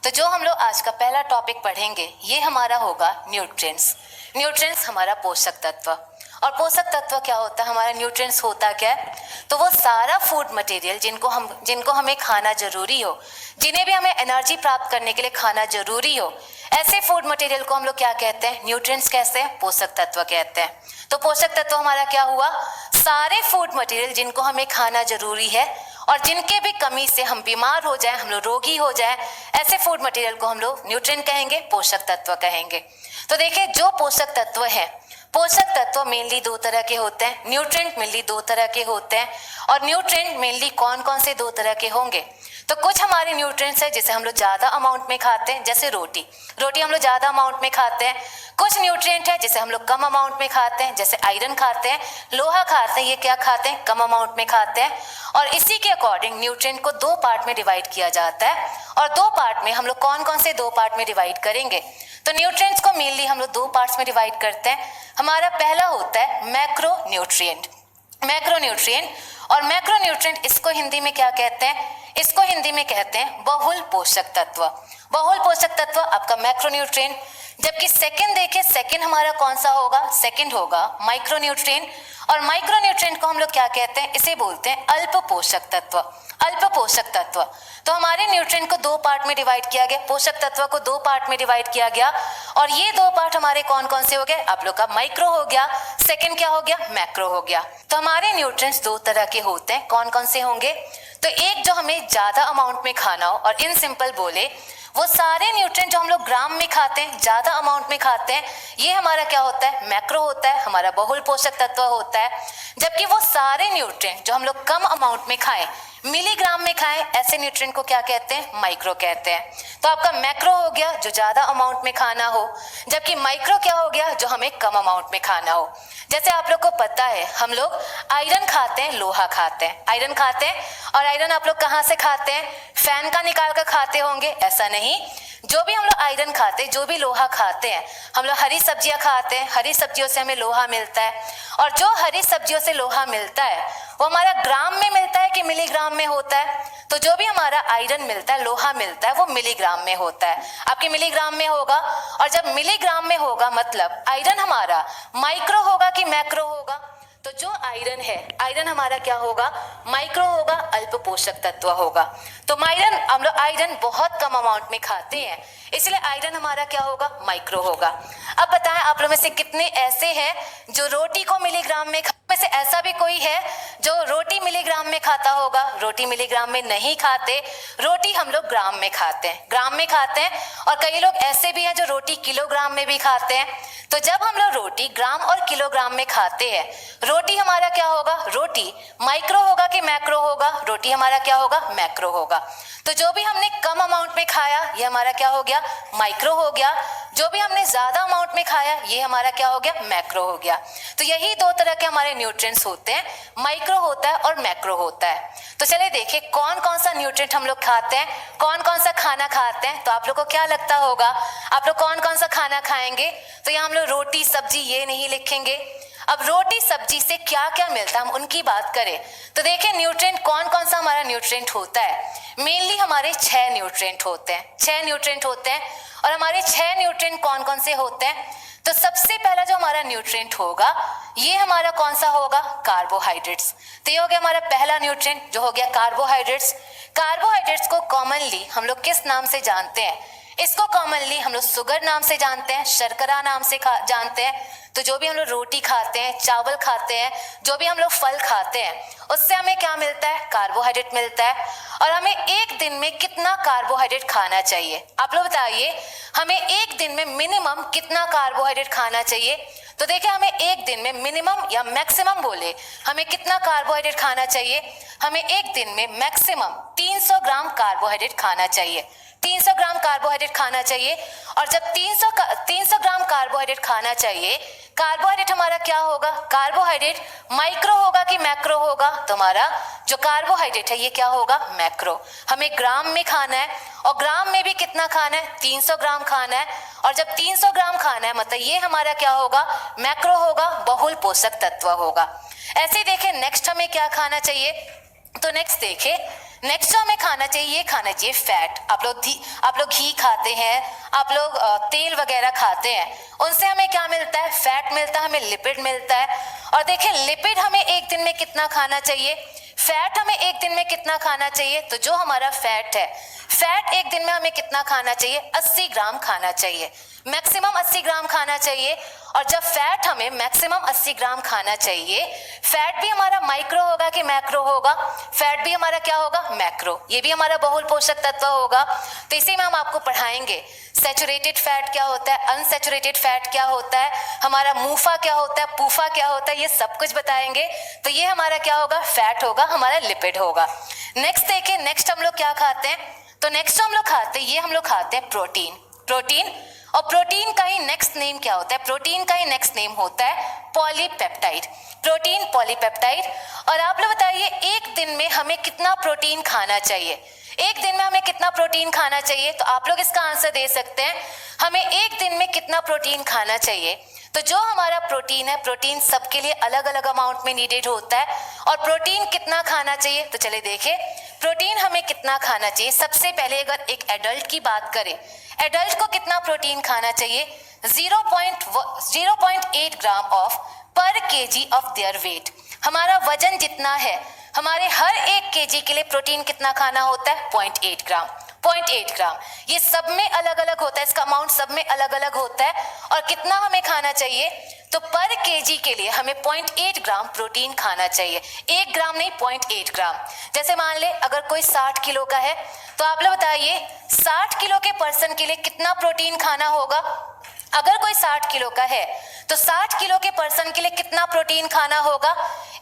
तो जो हम लोग आज का पहला टॉपिक पढ़ेंगे ये हमारा होगा न्यूट्रिएंट्स। न्यूट्रिएंट्स हमारा पोषक तत्व। और पोषक तत्व क्या होता है, हमारा न्यूट्रिएंट्स होता क्या है, तो वो सारा फूड मटेरियल जिनको हमें खाना जरूरी हो, जिन्हें भी हमें एनर्जी प्राप्त करने के लिए खाना जरूरी हो, ऐसे फूड मटेरियल को हम लोग क्या कहते हैं, न्यूट्रिएंट्स कहते हैं, पोषक तत्व कहते हैं। तो पोषक तत्व हमारा क्या हुआ, सारे फूड मटेरियल जिनको हमें खाना जरूरी है और जिनके भी कमी से हम बीमार हो जाएं, हम लोग रोगी हो जाएं, ऐसे फूड मटेरियल को हम लोग न्यूट्रिएंट कहेंगे, पोषक तत्व कहेंगे। तो देखिए जो पोषक तत्व है, पोषक तत्व मेनली दो तरह के होते हैं, न्यूट्रिएंट मेनली दो तरह के होते हैं। और न्यूट्रिएंट मेनली कौन कौन से दो तरह के होंगे, तो कुछ हमारे न्यूट्रिएंट्स है जिसे हम लोग ज्यादा अमाउंट में खाते हैं, जैसे रोटी हम लोग ज्यादा अमाउंट में खाते हैं। कुछ न्यूट्रिएंट है जिसे हम लोग कम अमाउंट में खाते हैं, जैसे आयरन खाते हैं, लोहा खाते हैं, ये क्या खाते हैं, कम अमाउंट में खाते हैं। और इसी के अकॉर्डिंग न्यूट्रिएंट को दो पार्ट में डिवाइड किया जाता है। और दो पार्ट में हम लोग कौन कौन से दो पार्ट में डिवाइड करेंगे, तो न्यूट्रिएंट्स को मेनली हम लोग दो पार्ट्स में डिवाइड करते हैं। हमारा पहला होता है मैक्रो न्यूट्रिएंट। और मैक्रो न्यूट्रिएंट इसको हिंदी में क्या कहते हैं, इसको हिंदी में कहते हैं बहुल पोषक तत्व। बहुल पोषक तत्व आपका मैक्रो न्यूट्रिएंट। जबकि सेकंड देखिए, सेकंड हमारा कौन सा होगा, सेकंड होगा माइक्रो न्यूट्रिएंट। और माइक्रो न्यूट्रिएंट को हम लोग क्या कहते हैं, इसे बोलते हैं अल्प पोषक तत्व। अल्प पोषक तत्व। तो हमारे न्यूट्रिएंट को दो पार्ट में डिवाइड किया गया, पोषक तत्व को दो पार्ट में डिवाइड किया गया। और ये दो पार्ट हमारे कौन कौन से हो गए, आप लोग का माइक्रो हो गया, सेकंड क्या हो गया, मैक्रो हो गया। तो हमारे न्यूट्रिएंट्स दो तरह के होते हैं, कौन कौन से होंगे, तो एक जो हमें ज्यादा अमाउंट में खाना हो, और इन सिंपल बोले वो सारे न्यूट्रिएंट जो हम लोग ग्राम में खाते हैं, ज्यादा अमाउंट में खाते हैं, ये हमारा क्या होता है, मैक्रो होता है, हमारा बहुल पोषक तत्व होता है। जबकि वो सारे न्यूट्रिएंट जो हम लोग कम अमाउंट में खाएं, मिलीग्राम में खाएं, ऐसे न्यूट्रिएंट को क्या कहते हैं, माइक्रो कहते हैं। तो आपका मैक्रो हो गया जो ज्यादा अमाउंट में खाना हो, जबकि माइक्रो क्या हो गया, जो हमें कम अमाउंट में खाना हो। जैसे आप लोग को पता है हम लोग आयरन खाते हैं, लोहा खाते हैं, आयरन खाते हैं। और आयरन आप लोग कहाँ से खाते हैं, फैन का निकाल कर खाते होंगे, ऐसा नहीं। जो भी हम लोग आयरन खाते हैं, जो भी लोहा खाते हैं, हम लोग हरी सब्जियां खाते हैं, हरी सब्जियों से हमें लोहा मिलता है। और जो हरी सब्जियों से लोहा मिलता है वो हमारा ग्राम में मिलता है कि मिलीग्राम में होता है, तो जो भी हमारा आयरन मिलता है, लोहा मिलता है, वो मिलीग्राम में होता है, आपके मिलीग्राम में होगा। और जब मिलीग्राम में होगा मतलब आयरन हमारा माइक्रो होगा कि मैक्रो होगा, तो जो आयरन है, आयरन हमारा क्या होगा, माइक्रो होगा, अल्प पोषक तत्व होगा। तो हम लोग आयरन बहुत कम अमाउंट में खाते हैं, इसलिए आयरन हमारा क्या होगा, माइक्रो होगा। अब बताएं आप लोग में से कितने ऐसे हैं जो रोटी को मिलीग्राम में में से ऐसा भी कोई है जो रोटी मिलीग्राम में खाता होगा, रोटी मिलीग्राम में नहीं खाते, रोटी हम लोग ग्राम में खाते हैं, ग्राम में खाते हैं। और कई लोग ऐसे भी हैं जो रोटी किलोग्राम में भी खाते हैं। तो जब हम लोग रोटी ग्राम और किलोग्राम में खाते हैं, रोटी हमारा क्या होगा, रोटी माइक्रो होगा कि मैक्रो होगा, रोटी हमारा क्या होगा, मैक्रो होगा। तो जो भी हमने कम अमाउंट में खाया ये हमारा क्या हो गया, माइक्रो हो गया। जो भी हमने ज्यादा अमाउंट में खाया ये हमारा क्या हो गया, मैक्रो हो गया। तो यही दो तरह के हमारे न्यूट्रिएंट्स होते हैं, माइक्रो होता है और मैक्रो होता है। तो चलिए देखिए कौन कौन सा न्यूट्रिएंट हम लोग खाते हैं, कौन कौन सा खाना खाते हैं। तो आप लोग को क्या लगता होगा, आप लोग कौन कौन सा खाना खाएंगे, तो यहाँ हम लोग रोटी सब्जी ये नहीं लिखेंगे। अब रोटी सब्जी से क्या क्या मिलता है हम उनकी बात करें, तो देखिए न्यूट्रिएंट कौन कौन सा हमारा न्यूट्रिएंट होता है। मेनली हमारे 6 न्यूट्रिएंट होते हैं, 6 न्यूट्रिएंट होते हैं। और हमारे 6 न्यूट्रिएंट कौन कौन से होते हैं, तो सबसे पहला जो हमारा न्यूट्रिएंट होगा ये हमारा कौन सा होगा, कार्बोहाइड्रेट्स। तो ये हो गया हमारा पहला न्यूट्रिएंट जो हो गया कार्बोहाइड्रेट्स। कार्बोहाइड्रेट्स को कॉमनली हम लोग किस नाम से जानते हैं, इसको कॉमनली हम लोग शुगर नाम से जानते हैं, शर्करा नाम से जानते हैं। तो जो भी हम लोग रोटी खाते हैं, चावल खाते हैं, जो भी हम लोग फल खाते हैं, उससे हमें क्या मिलता है, कार्बोहाइड्रेट मिलता है। और हमें एक दिन में कितना कार्बोहाइड्रेट खाना चाहिए, आप लोग बताइए, हमें एक दिन में मिनिमम कितना कार्बोहाइड्रेट खाना चाहिए। तो देखिए हमें एक दिन में मिनिमम या मैक्सिमम बोले हमें कितना कार्बोहाइड्रेट खाना चाहिए, हमें एक दिन में मैक्सिमम 300 ग्राम कार्बोहाइड्रेट खाना चाहिए, 300 ग्राम कार्बोहाइड्रेट खाना चाहिए। और जब 300 ग्राम कार्बोहाइड्रेट खाना चाहिए, कार्बोहाइड्रेट हमारा क्या होगा, कार्बोहाइड्रेट माइक्रो होगा कि मैक्रो होगा, तो हमारा जो कार्बोहाइड्रेट है ये क्या होगा, मैक्रो। हमें ग्राम में खाना है, और ग्राम में भी कितना खाना है, 300 ग्राम खाना है। और जब 300 ग्राम खाना है मतलब ये हमारा क्या होगा, मैक्रो होगा, बहुल पोषक तत्व होगा। ऐसे देखें नेक्स्ट हमें क्या खाना चाहिए, तो नेक्स्ट देखें नेक्स्ट जो हमें खाना चाहिए, ये खाना चाहिए फैट। आप लोग घी खाते हैं, आप लोग तेल वगैरह खाते हैं, उनसे हमें क्या मिलता है? फैट मिलता है, हमें लिपिड मिलता है। और देखिए लिपिड हमें एक दिन में कितना खाना चाहिए, फैट हमें एक दिन में कितना खाना चाहिए। तो जो हमारा फैट है, फैट एक दिन में हमें कितना खाना चाहिए? 80 ग्राम खाना चाहिए, मैक्सिमम 80 ग्राम खाना चाहिए। और जब फैट हमें मैक्सिमम 80 ग्राम खाना चाहिए, फैट भी हमारा माइक्रो होगा कि मैक्रो होगा? फैट भी हमारा क्या होगा? मैक्रो। ये भी हमारा बहुल पोषक तत्व होगा। तो इसी में हम आपको पढ़ाएंगे सैचुरेटेड फैट क्या होता है, अनसैचुरेटेड फैट क्या होता है, हमारा मूफा क्या होता है, पूफा क्या होता है, ये सब कुछ बताएंगे। तो ये हमारा क्या होगा? फैट होगा, हमारा लिपिड होगा। नेक्स्ट देखिए, नेक्स्ट हम लोग क्या खाते हैं? तो नेक्स्ट हम लोग खाते हैं, ये हम लोग खाते हैं प्रोटीन। और प्रोटीन का ही नेक्स्ट नेम क्या होता है? प्रोटीन का ही नेक्स्ट नेम होता है पॉलीपेप्टाइड। Protein polypeptide. और आप लोग बताइए एक दिन में हमें कितना प्रोटीन खाना चाहिए? एक दिन में हमें कितना प्रोटीन खाना चाहिए? तो आप लोग इसका आंसर दे सकते हैं, हमें एक दिन में कितना प्रोटीन खाना चाहिए। तो जो हमारा प्रोटीन है, प्रोटीन सबके लिए अलग अलग अमाउंट में नीडेड होता है। और प्रोटीन कितना खाना चाहिए? तो चले देखें प्रोटीन हमें कितना खाना चाहिए। सबसे पहले अगर एक एडल्ट की बात करें, एडल्ट को कितना प्रोटीन खाना चाहिए? 0.8 ग्राम ऑफ पर केजी ऑफ देयर वेट। हमारा वजन जितना है, हमारे हर एक केजी के लिए प्रोटीन कितना खाना होता है? 0.8 ग्राम। 0.8 ग्राम। ये सब में अलग अलग होता है, इसका अमाउंट सब में अलग अलग होता है। और कितना हमें खाना चाहिए? तो पर केजी के लिए हमें 0.8 ग्राम प्रोटीन खाना चाहिए। 1 ग्राम नहीं, 0.8 ग्राम। जैसे मान ले अगर कोई 60 किलो का है, तो आप लोग बताइए 60 किलो के पर्सन के लिए कितना प्रोटीन खाना होगा? अगर कोई 60 किलो का है तो 60 किलो के पर्सन के लिए कितना प्रोटीन खाना होगा?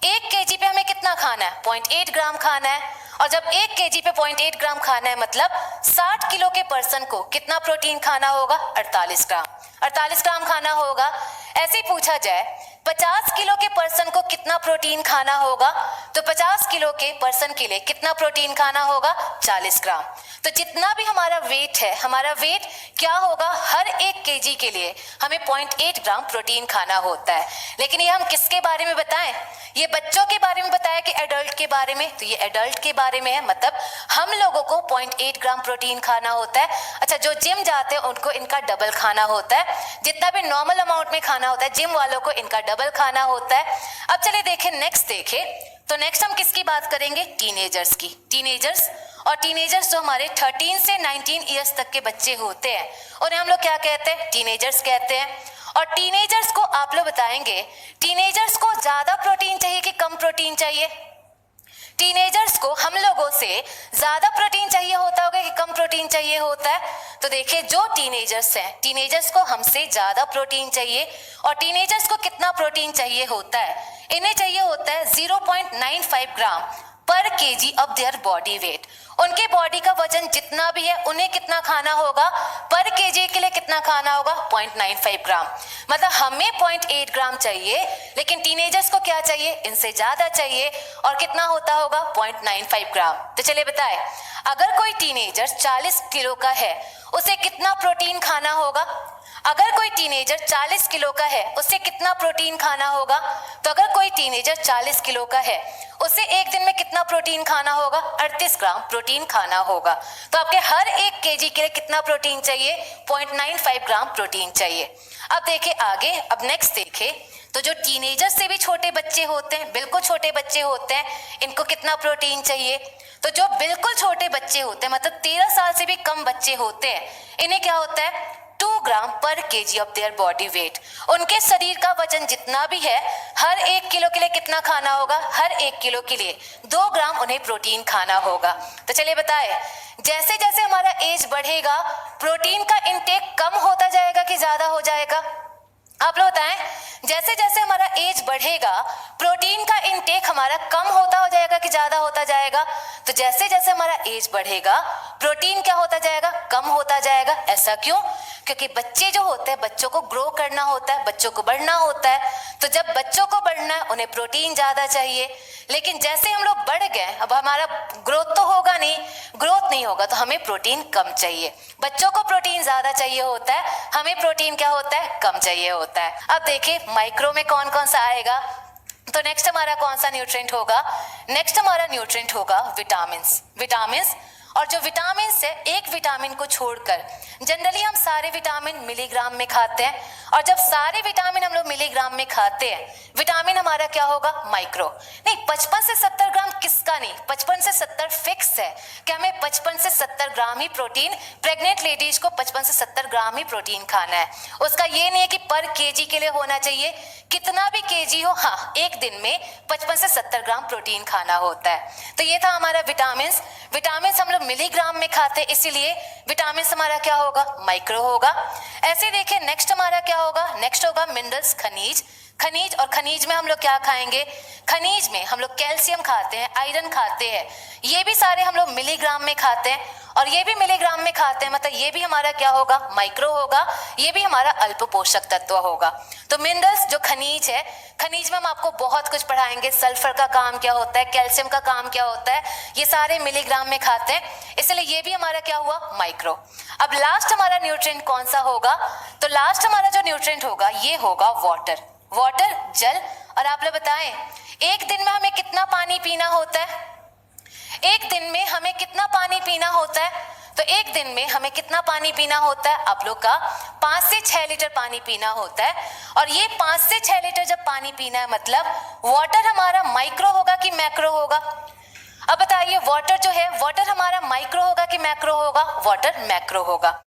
1 केजी पे हमें कितना खाना है? 0.8 ग्राम खाना है। और जब 1 केजी पे 0.8 ग्राम खाना है, मतलब 60 किलो के पर्सन को कितना प्रोटीन खाना होगा? 48 ग्राम। 48 ग्राम खाना होगा। ऐसे ही पूछा जाए 50 किलो के पर्सन को कितना प्रोटीन खाना होगा? तो 50 किलो के पर्सन के लिए कितना प्रोटीन खाना होगा? 40 ग्राम। तो जितना भी हमारा वेट है, हमारा वेट क्या होगा? हर 1 केजी के लिए हमें 0.8 ग्राम प्रोटीन खाना होता है। लेकिन ये हम किसके बारे में बताएं? ये बच्चों के बारे में बताया कि एडल्ट के बारे में? तो ये एडल्ट के बारे में है, मतलब हम लोगों को 0.8 ग्राम प्रोटीन खाना होता है। अच्छा, जो जिम जाते हैं उनको इनका डबल खाना होता है। जितना भी नॉर्मल अमाउंट में खाना होता है, जिम वालों को इनका डबल खाना होता है। अब चलिए देखें, नेक्स्ट देखें। तो नेक्स्ट हम किसकी बात करेंगे? टीनेजर्स की। टीनेजर्स, और टीनेजर्स जो हमारे 13 से 19 ईयर्स तक के बच्चे होते हैं, उन्हें हम लोग क्या कहते हैं? टीनेजर्स कहते हैं। और टीनेजर्स को आप लोग बताएंगे, टीनेजर्स को ज्यादा प्रोटीन चाहिए कि कम प्रोटीन चाहिए? टीनेजर्स को हम लोगों से ज्यादा प्रोटीन चाहिए होता होगा कि कम प्रोटीन चाहिए होता है? तो देखिए जो टीनेजर्स हैं, टीनेजर्स को हमसे ज्यादा प्रोटीन चाहिए। और टीनेजर्स को कितना प्रोटीन चाहिए होता है? इन्हें चाहिए होता है 0.95 ग्राम पर KG of their body weight. उनके बॉडी का वजन जितना भी है, उन्हें कितना खाना होगा? पर केजी के लिए कितना खाना होगा? 0.95 ग्राम। मतलब हमें 0.8 ग्राम चाहिए, लेकिन टीनेजर्स को क्या चाहिए? इनसे ज्यादा चाहिए। और कितना होता होगा? 0.95 ग्राम। तो चलिए बताए, अगर कोई टीनेजर 40 किलो का है, उसे कितना प्रोटीन खाना होगा? अगर कोई टीनेजर 40 किलो का है, उसे कितना प्रोटीन खाना होगा? तो अगर कोई टीनेजर 40 किलो का है, उसे एक दिन में कितना प्रोटीन खाना होगा? 38 ग्राम प्रोटीन खाना होगा। तो आपके हर 1 केजी के लिए कितना प्रोटीन चाहिए? 0.95 ग्राम प्रोटीन चाहिए। अब देखिए आगे, अब नेक्स्ट देखिए, तो जो टीनेजर से भी छोटे बच्चे होते हैं, बिल्कुल छोटे बच्चे होते हैं, इनको कितना प्रोटीन चाहिए? तो जो बिल्कुल छोटे बच्चे होते हैं, मतलब 13 साल से भी कम बच्चे होते हैं, इन्हें क्या होता है? 2 ग्राम पर KG of their body weight. उनके शरीर का वजन जितना भी है, हर 1 किलो के लिए कितना खाना होगा? हर 1 किलो के लिए 2 ग्राम उन्हें प्रोटीन खाना होगा। तो चलिए बताए, जैसे जैसे हमारा एज बढ़ेगा, प्रोटीन का इंटेक कम होता जाएगा कि ज्यादा हो जाएगा? आप लोग बताएं, जैसे जैसे हमारा एज बढ़ेगा, प्रोटीन का इंटेक हमारा कम होता हो जाएगा कि ज्यादा होता जाएगा? तो जैसे जैसे हमारा एज बढ़ेगा, प्रोटीन क्या होता जाएगा? कम होता जाएगा। ऐसा क्यों? क्योंकि बच्चे जो होते हैं, बच्चों को ग्रो करना होता है, बच्चों को बढ़ना होता है। तो जब बच्चों को बढ़ना है, उन्हें प्रोटीन ज्यादा चाहिए। लेकिन जैसे हम लोग बढ़ गए, अब हमारा ग्रोथ तो होगा नहीं, ग्रोथ नहीं होगा, तो हमें प्रोटीन कम चाहिए। बच्चों को प्रोटीन ज्यादा चाहिए होता है, हमें प्रोटीन क्या होता है? कम चाहिए होता है। अब देखिए माइक्रो में कौन कौन सा आएगा। तो नेक्स्ट हमारा कौन सा न्यूट्रिएंट होगा? नेक्स्ट हमारा न्यूट्रिएंट होगा विटामिन्स। विटामिन्स, और जो विटामिन है, एक विटामिन को छोड़कर जनरली हम सारे विटामिन मिलीग्राम में खाते हैं, और जब सारे विटामिन हम लोग मिलीग्राम में खाते हैं, विटामिन हमारा क्या होगा? माइक्रो। नहीं, 55 से 70 ग्राम किसका नहीं, 55 से 70 फिक्स है कि हमें 55 से 70 ग्राम ही प्रोटीन, प्रेग्नेंट लेडीज को 55 से 70 ग्राम ही प्रोटीन खाना है। उसका ये नहीं है कि पर केजी के लिए होना चाहिए, कितना भी केजी हो, हाँ, एक दिन में 55 से 70 ग्राम प्रोटीन खाना होता है। तो ये था हमारा विटामिन्स। विटामिन्स हम लोग मिलीग्राम में खाते हैं, इसीलिए विटामिन्स हमारा क्या होगा? माइक्रो होगा। ऐसे देखिए नेक्स्ट हमारा क्या होगा? नेक्स्ट होगा मिनरल्स, खनिज। खनिज, और खनिज में हम लोग क्या खाएंगे? खनिज में हम लोग कैल्शियम खाते हैं, आयरन खाते हैं, ये भी सारे हम लोग मिलीग्राम में खाते हैं, और ये भी मिलीग्राम में खाते हैं, मतलब ये भी हमारा क्या होगा? माइक्रो होगा, ये भी हमारा अल्प पोषक तत्व होगा। तो मिनरल्स जो खनिज है, खनिज में हम आपको बहुत कुछ पढ़ाएंगे, सल्फर का काम क्या होता है, कैल्शियम का काम क्या होता है, ये सारे मिलीग्राम में खाते हैं, इसलिए ये भी हमारा क्या हुआ? माइक्रो। अब लास्ट हमारा न्यूट्रिएंट कौन सा होगा? तो लास्ट हमारा जो न्यूट्रिएंट होगा ये होगा वाटर। वाटर, जल। और आप लोग बताएं, एक दिन में हमें कितना पानी पीना होता है? एक दिन में हमें कितना पानी पीना होता है? तो एक दिन में हमें कितना पानी पीना होता है? आप लोग का 5 से 6 लीटर पानी पीना होता है। और ये 5 से 6 लीटर जब पानी पीना है, मतलब वाटर हमारा माइक्रो होगा कि मैक्रो होगा? अब बताइए, वाटर जो है, वाटर हमारा माइक्रो होगा कि मैक्रो होगा? वाटर मैक्रो होगा।